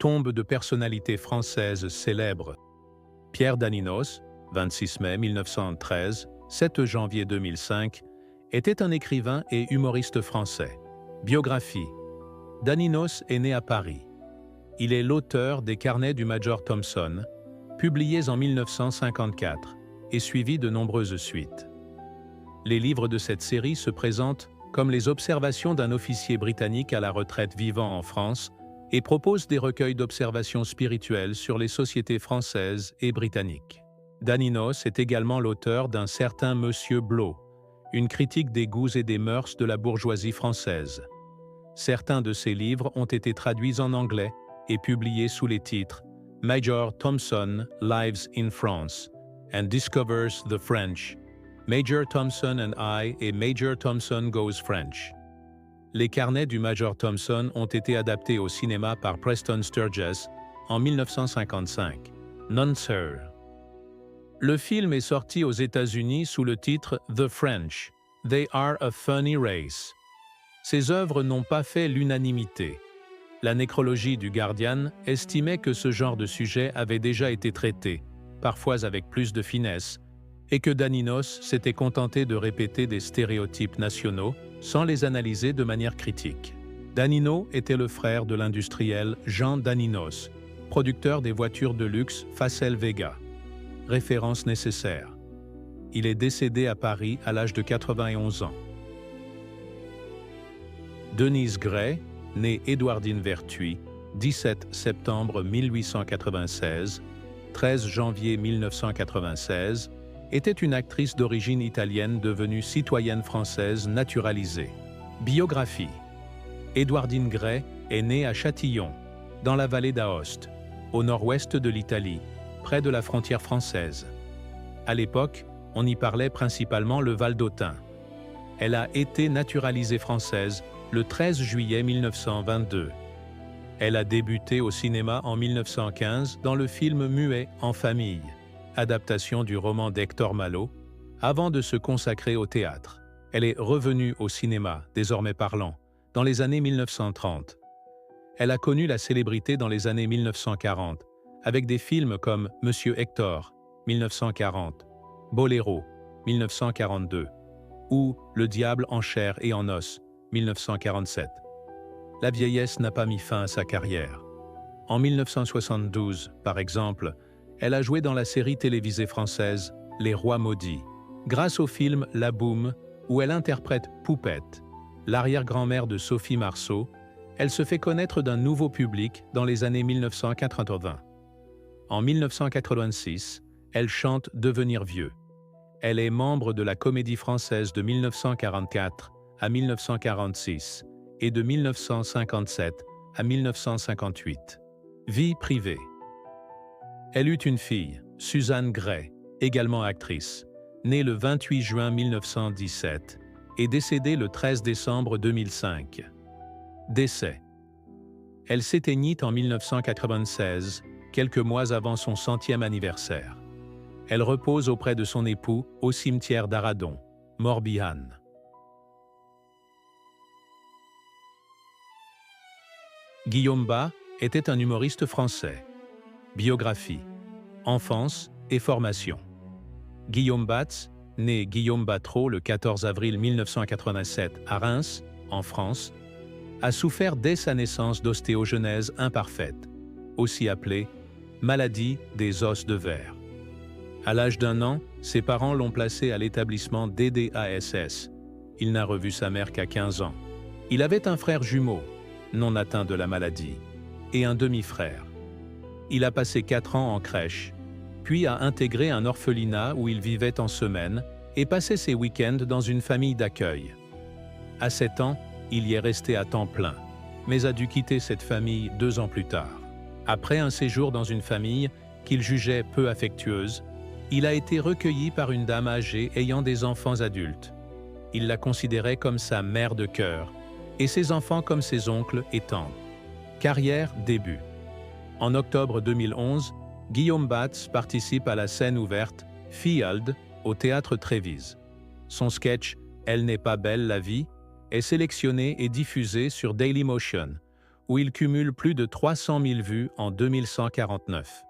Tombe de personnalités françaises célèbres. Pierre Daninos, 26 mai 1913, 7 janvier 2005, était un écrivain et humoriste français. Biographie. Daninos est né à Paris. Il est l'auteur des Carnets du Major Thompson, publiés en 1954, et suivi de nombreuses suites. Les livres de cette série se présentent comme les observations d'un officier britannique à la retraite vivant en France et proposent des recueils d'observations spirituelles sur les sociétés françaises et britanniques. Daninos est également l'auteur d'un certain Monsieur Blot, une critique des goûts et des mœurs de la bourgeoisie française. Certains de ses livres ont été traduits en anglais et publiés sous les titres Major Thompson Lives in France and Discovers the French, Major Thompson and I et Major Thompson Goes French. Les Carnets du Major Thompson ont été adaptés au cinéma par Preston Sturges en 1955. Non Sir. Le film est sorti aux États-Unis sous le titre The French, They Are a Funny Race. Ces œuvres n'ont pas fait l'unanimité. La nécrologie du Guardian estimait que ce genre de sujet avait déjà été traité, parfois avec plus de finesse, et que Daninos s'était contenté de répéter des stéréotypes nationaux sans les analyser de manière critique. Danino était le frère de l'industriel Jean Daninos, producteur des voitures de luxe Facel Vega. Référence nécessaire. Il est décédé à Paris à l'âge de 91 ans. Denise Gray, née Édouardine Vertuis, 17 septembre 1896, 13 janvier 1996, était une actrice d'origine italienne devenue citoyenne française naturalisée. Biographie. Édouardine Gray est née à Châtillon, dans la vallée d'Aoste, au nord-ouest de l'Italie, près de la frontière française. À l'époque, on y parlait principalement le valdôtain. Elle a été naturalisée française le 13 juillet 1922. Elle a débuté au cinéma en 1915 dans le film muet En famille, adaptation du roman d'Hector Malot, avant de se consacrer au théâtre. Elle est revenue au cinéma, désormais parlant, dans les années 1930. Elle a connu la célébrité dans les années 1940, avec des films comme Monsieur Hector, 1940, Boléro, 1942, ou Le diable en chair et en os, 1947. La vieillesse n'a pas mis fin à sa carrière. En 1972, par exemple, elle a joué dans la série télévisée française Les Rois maudits, grâce au film La Boum, où elle interprète Poupette, l'arrière-grand-mère de Sophie Marceau. Elle se fait connaître d'un nouveau public dans les années 1980. En 1986, elle chante Devenir vieux. Elle est membre de la Comédie Française de 1944 à 1946 et de 1957 à 1958. Vie privée. Elle eut une fille, Suzanne Gray, également actrice, née le 28 juin 1917 et décédée le 13 décembre 2005. Décès. Elle s'éteignit en 1996, quelques mois avant son 100e anniversaire. Elle repose auprès de son époux au cimetière d'Aradon, Morbihan. Guillaume Bas était un humoriste français. Biographie. Enfance et formation. Guillaume Batz, né Guillaume Batreau le 14 avril 1987 à Reims, en France, a souffert dès sa naissance d'ostéogenèse imparfaite, aussi appelée maladie des os de verre. À l'âge d'1 an, ses parents l'ont placé à l'établissement DDASS. Il n'a revu sa mère qu'à 15 ans. Il avait un frère jumeau, non atteint de la maladie, et un demi-frère. Il a passé 4 ans en crèche, puis a intégré un orphelinat où il vivait en semaine et passait ses week-ends dans une famille d'accueil. À 7 ans, il y est resté à temps plein, mais a dû quitter cette famille 2 ans plus tard. Après un séjour dans une famille qu'il jugeait peu affectueuse, il a été recueilli par une dame âgée ayant des enfants adultes. Il la considérait comme sa mère de cœur, et ses enfants comme ses oncles et tantes. Carrière, début. En octobre 2011, Guillaume Batz participe à la scène ouverte Field au Théâtre Trévise. Son sketch « Elle n'est pas belle la vie » est sélectionné et diffusé sur Dailymotion, où il cumule plus de 300 000 vues en 2149.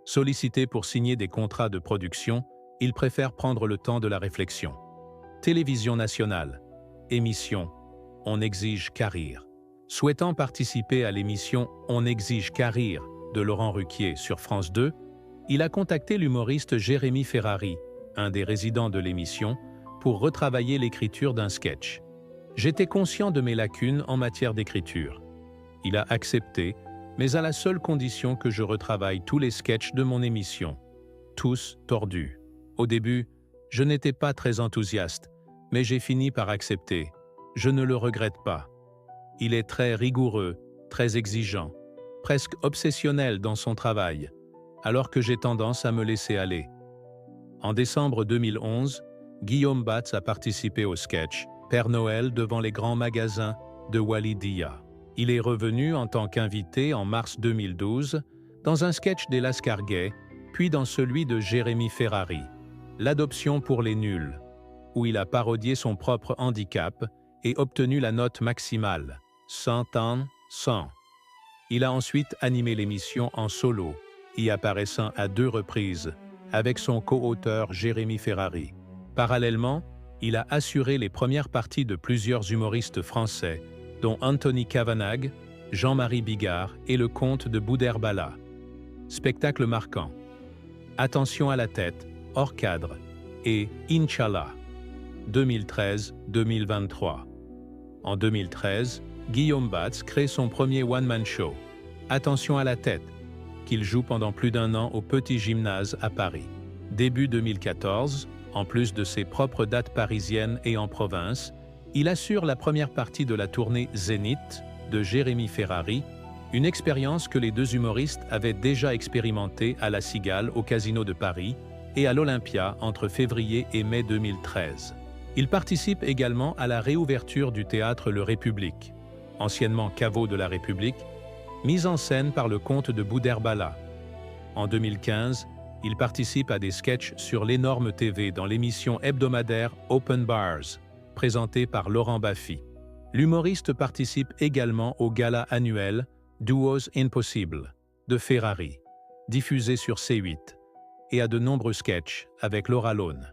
Sollicité pour signer des contrats de production, il préfère prendre le temps de la réflexion. Télévision nationale. Émission On n'exige qu'à rire. Souhaitant participer à l'émission On n'exige qu'à rire de Laurent Ruquier sur France 2, il a contacté l'humoriste Jérémy Ferrari, un des résidents de l'émission, pour retravailler l'écriture d'un sketch. J'étais conscient de mes lacunes en matière d'écriture. Il a accepté, mais à la seule condition que je retravaille tous les sketchs de mon émission. Tous tordus. Au début, je n'étais pas très enthousiaste, mais j'ai fini par accepter. Je ne le regrette pas. Il est très rigoureux, très exigeant, presque obsessionnel dans son travail, alors que j'ai tendance à me laisser aller. En décembre 2011, Guillaume Batz a participé au sketch Père Noël devant les grands magasins de Walidia. Il est revenu en tant qu'invité en mars 2012 dans un sketch des Lascarguet, puis dans celui de Jérémy Ferrari, L'adoption pour les nuls, où il a parodié son propre handicap et obtenu la note maximale, 100 ans, 100. Il a ensuite animé l'émission en solo, y apparaissant à 2 reprises, avec son co-auteur Jérémy Ferrari. Parallèlement, il a assuré les premières parties de plusieurs humoristes français, dont Anthony Kavanagh, Jean-Marie Bigard et le comte de Boudherbala. Spectacle marquant. Attention à la tête, hors cadre et Inch'Allah. 2013-2023. En 2013, Guillaume Batz crée son premier one-man show, Attention à la tête, qu'il joue pendant plus d'1 an au Petit Gymnase à Paris. Début 2014, en plus de ses propres dates parisiennes et en province, il assure la première partie de la tournée Zénith de Jérémy Ferrari, une expérience que les 2 humoristes avaient déjà expérimentée à La Cigale au Casino de Paris et à l'Olympia entre février et mai 2013. Il participe également à la réouverture du théâtre Le République, anciennement caveau de la République, mise en scène par le comte de Boudherbala. En 2015, il participe à des sketchs sur l'Énorme TV dans l'émission hebdomadaire Open Bars, présentée par Laurent Baffy. L'humoriste participe également au gala annuel Duos Impossible de Ferrari, diffusé sur C8, et à de nombreux sketchs avec Laura Lone.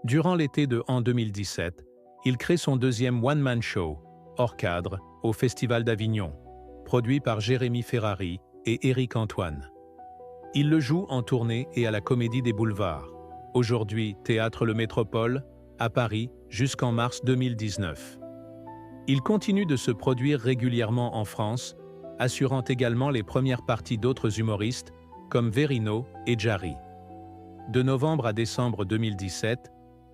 Durant l'été de 2017, il crée son deuxième one-man show, hors cadre, au Festival d'Avignon, produit par Jérémy Ferrari et Éric Antoine. Il le joue en tournée et à la Comédie des Boulevards, aujourd'hui Théâtre Le Métropole, à Paris jusqu'en mars 2019. Il continue de se produire régulièrement en France, assurant également les premières parties d'autres humoristes comme Verino et Jarry. De novembre à décembre 2017,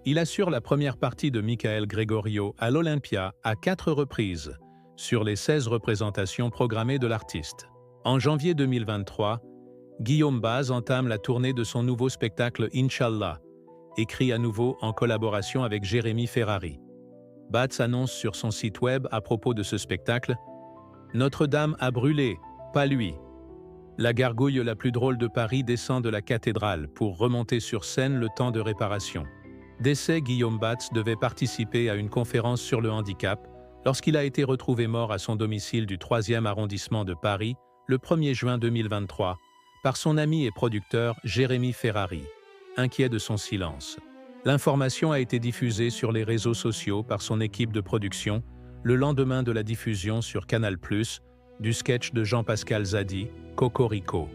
il assure la première partie de Michael Gregorio à l'Olympia à 4 reprises, sur les 16 représentations programmées de l'artiste. En janvier 2023, Guillaume Batz entame la tournée de son nouveau spectacle Inch'Allah, écrit à nouveau en collaboration avec Jérémy Ferrari. Batz annonce sur son site web à propos de ce spectacle « Notre-Dame a brûlé, pas lui ». La gargouille la plus drôle de Paris descend de la cathédrale pour remonter sur scène le temps de réparation. Décès, Guillaume Batz devait participer à une conférence sur le handicap lorsqu'il a été retrouvé mort à son domicile du 3e arrondissement de Paris le 1er juin 2023 par son ami et producteur Jérémy Ferrari, inquiet de son silence. L'information a été diffusée sur les réseaux sociaux par son équipe de production le lendemain de la diffusion sur Canal+, du sketch de Jean-Pascal Zadi, Cocorico,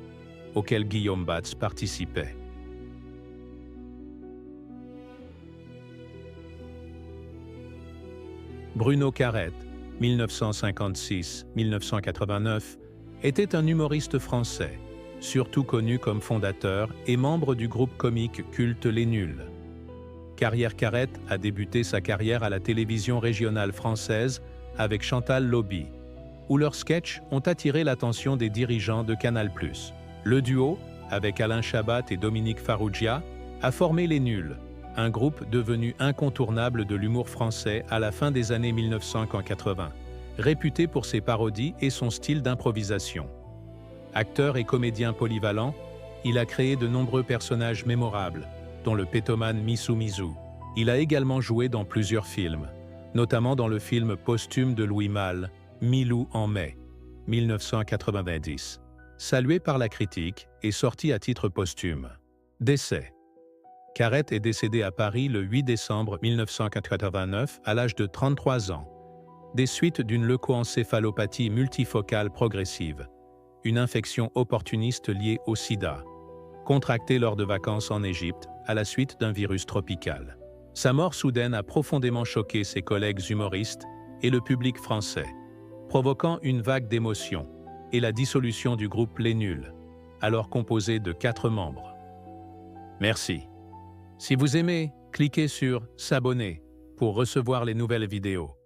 auquel Guillaume Batz participait. Bruno Carrette, 1956-1989, était un humoriste français, surtout connu comme fondateur et membre du groupe comique culte Les Nuls. Carrière Carrette a débuté sa carrière à la télévision régionale française avec Chantal Lobby, où leurs sketchs ont attiré l'attention des dirigeants de Canal+. Le duo, avec Alain Chabat et Dominique Farrugia, a formé Les Nuls, un groupe devenu incontournable de l'humour français à la fin des années 1980, réputé pour ses parodies et son style d'improvisation. Acteur et comédien polyvalent, il a créé de nombreux personnages mémorables, dont le pétomane Missou Misou. Il a également joué dans plusieurs films, notamment dans le film posthume de Louis Malle, Milou en mai. 1990. Salué par la critique et sorti à titre posthume. Décès. Carrette est décédé à Paris le 8 décembre 1989 à l'âge de 33 ans, des suites d'une leucoencéphalopathie multifocale progressive, une infection opportuniste liée au sida, contractée lors de vacances en Égypte à la suite d'un virus tropical. Sa mort soudaine a profondément choqué ses collègues humoristes et le public français, provoquant une vague d'émotions et la dissolution du groupe Les Nuls, alors composé de 4 membres. Merci. Si vous aimez, cliquez sur « S'abonner » pour recevoir les nouvelles vidéos.